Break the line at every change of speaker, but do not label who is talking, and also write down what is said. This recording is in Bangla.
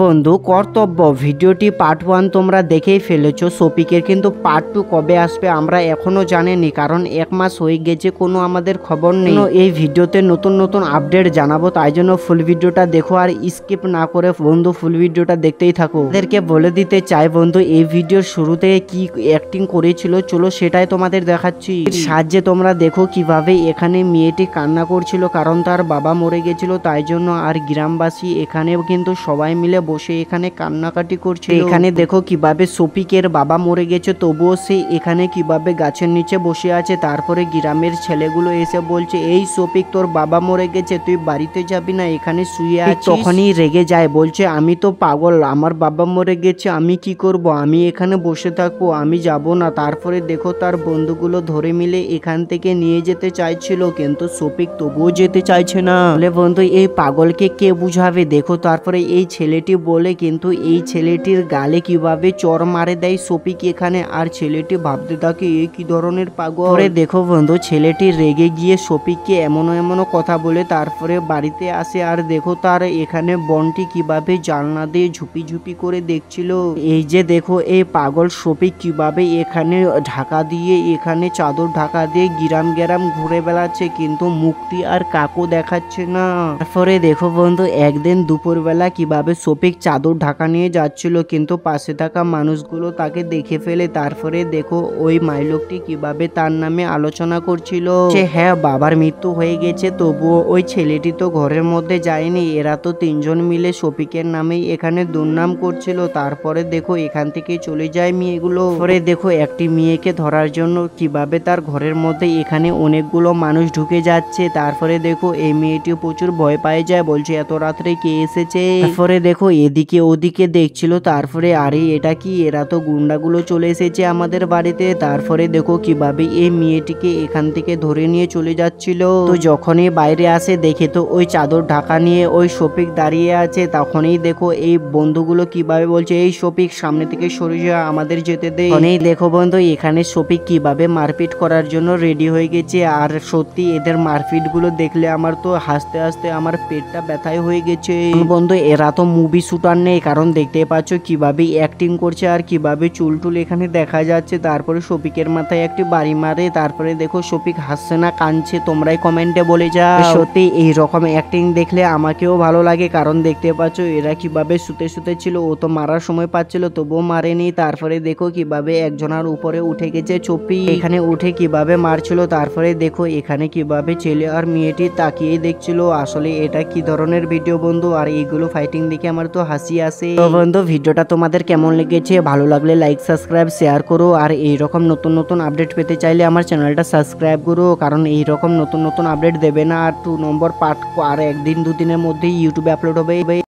বন্ধু কর্তব্য ভিডিওটি পার্ট 1 তোমরা দেখেই ফেলেছো। শফিকের কিন্তু পার্ট 2 কবে আসবে আমরা এখনো জানিনি, কারণ 1 মাস হয়ে গেছে, কোনো আমাদের খবর নেই। এই ভিডিওতে নতুন নতুন আপডেট জানাবো, তাই জন্য ফুল ভিডিওটা দেখো আর স্কিপ না করে বন্ধু ফুল ভিডিওটা দেখতেই থাকো। এদেরকে বলে দিতে চাই বন্ধু, এই ভিডিওর শুরুতে কি অ্যাক্টিং করেছিল চলো সেটাই তোমাদের দেখাচ্ছি। সাহায্যে তোমরা দেখো কিভাবে এখানে মেয়েটি কান্না করছিল, কারণ তার বাবা মরে গেছিল, তাই জন্য। আর গ্রামবাসী এখানে কিন্তু সবাই মিলে বসে এখানে কান্নাকাটি করছে। এখানে দেখো কিভাবে শফিকের বাবা মরে গেছে, তবুও সে এখানে কিভাবে গাছের নিচে বসে আছে। তারপরে গ্রামের ছেলেগুলো এসে বলছে, এই শফিক তোর বাবা মরে গেছে, তুই বাড়িতে যাবি না, এখানে শুয়ে আছিস। তখনই রেগে যায়, বলছে আমি তো পাগল, আমার বাবা মরে গেছে, আমি কি করব, আমি এখানে বসে থাকবো, আমি যাব না। তারপরে দেখো তার বন্ধুগুলো ধরে মিলে এখান থেকে নিয়ে যেতে চাইছিল, কিন্তু শফিক তবুও যেতে চাইছে না। বন্ধু এই পাগলকে কে বুঝাবে। দেখো তারপরে এই ছেলেটি বলে, কিন্তু এই ছেলেটির গালে কিভাবে চর মারে দেয় শফিক এখানে। আর ছেলেটি ভাবতে থাকে এ কি ধরনের পাগল। দেখো বন্ধু ছেলেটি রেগে গিয়ে শফিককে এমন কথা বলে তারপরে বাড়িতে আসে। আর দেখো তার এখানে বনটি কিভাবে জানলা দিয়ে ঝুপি ঝুপি করে দেখছিল। এই যে দেখো এই পাগল শফিক কিভাবে এখানে ঢাকা দিয়ে, এখানে চাদর ঢাকা দিয়ে গ্রাম ঘুরে বেড়াচ্ছে, কিন্তু মুক্তি আর কাকু দেখাচ্ছে না। তারপরে দেখো বন্ধু একদিন দুপুরবেলা কিভাবে শফিক চাদর ঢাকা নিয়ে যাচ্ছিল, কিন্তু পাশে থাকা মানুষগুলো তাকে দেখে ফেলে। তারপরে দেখো ওই মাইলোকটি কিভাবে তার নামে আলোচনা করছিল, হ্যাঁ বাবার মৃত্যু হয়ে গেছে, তবুও ওই ছেলেটি তো ঘরের মধ্যে যায়নি, এরা তো তিনজন মিলে শফিকের নামেই এখানে দুর্নাম করছিল। তারপরে দেখো এখান থেকে চলে যায় মেয়েগুলো। পরে দেখো একটি মেয়েকে ধরার জন্য কিভাবে তার ঘরের মধ্যে এখানে অনেকগুলো মানুষ ঢুকে যাচ্ছে। তারপরে দেখো এই মেয়েটি প্রচুর ভয় পায় যায়, বলছে এত রাত্রে কে এসেছে। তারপরে দেখো এদিকে ওদিকে দেখছিল, তারপরে আরে এটা কি, এরা তো গুন্ডাগুলো চলে এসেছে আমাদের বাড়িতে। তারপরে দেখো কিভাবে এই মেয়েটিকে এখান থেকে ধরে নিয়ে চলে যাচ্ছিল। তো যখনই বাইরে আসে দেখে তো ওই চাদর ঢাকা নিয়ে ওই শফিক দাঁড়িয়ে আছে। তখনই দেখো এই বন্ধুগুলো কিভাবে বলছে, এই শফিক সামনে থেকে সরে যা, আমাদের যেতে দে। তখনই দেখো বন্ধু এখানে শফিক কিভাবে মারপিট করার জন্য রেডি হয়ে গেছে। আর সত্যি এদের মারপিট গুলো দেখলে আমার তো হাসতে হাসতে আমার পেটটা ব্যথায় হয়ে গেছে। বন্ধু এরা তো মুভি শুটার নেই, কারণ দেখতে পাচ্ছ কিভাবে অ্যাক্টিং করছে আর কিভাবে চুল এখানে দেখা যাচ্ছে। তারপরে শফিকের মাথায় একটি বাড়ি মারে। তারপরে দেখো শফিক হাসছে না কাঁদছে, তোমরাই কমেন্টে বলে যাও। সত্যি এইরকম অ্যাক্টিং দেখলে আমাকেও ভালো লাগে, কারণ দেখতে পাচ্ছ এরা কিভাবে শুতে ছিল, ও তো মারার সময় পাচ্ছিল তবুও মারেনি। তারপরে দেখো কিভাবে একজনের উপরে উঠে গেছে চপি, এখানে উঠে কিভাবে মারছিল। তারপরে দেখো এখানে কিভাবে ছেলে আর মেয়েটি তাকিয়ে দেখছিল। আসলে এটা কি ধরনের ভিডিও বন্ধু, আর এইগুলো ফাইটিং দেখে আমার তো হাসি আসে। তো বন্ধু ভিডিওটা তোমাদের কেমন লেগেছে, ভালো লাগলে লাইক সাবস্ক্রাইব শেয়ার করো। আর এইরকম নতুন আপডেট পেতে চাইলে আমার চ্যানেলটা সাবস্ক্রাইব করো, কারণ এইরকম নতুন আপডেট দেবে না। আর 2 নম্বর পার্ট আর একদিন দুদিনের মধ্যেই ইউটিউবে আপলোড হবে।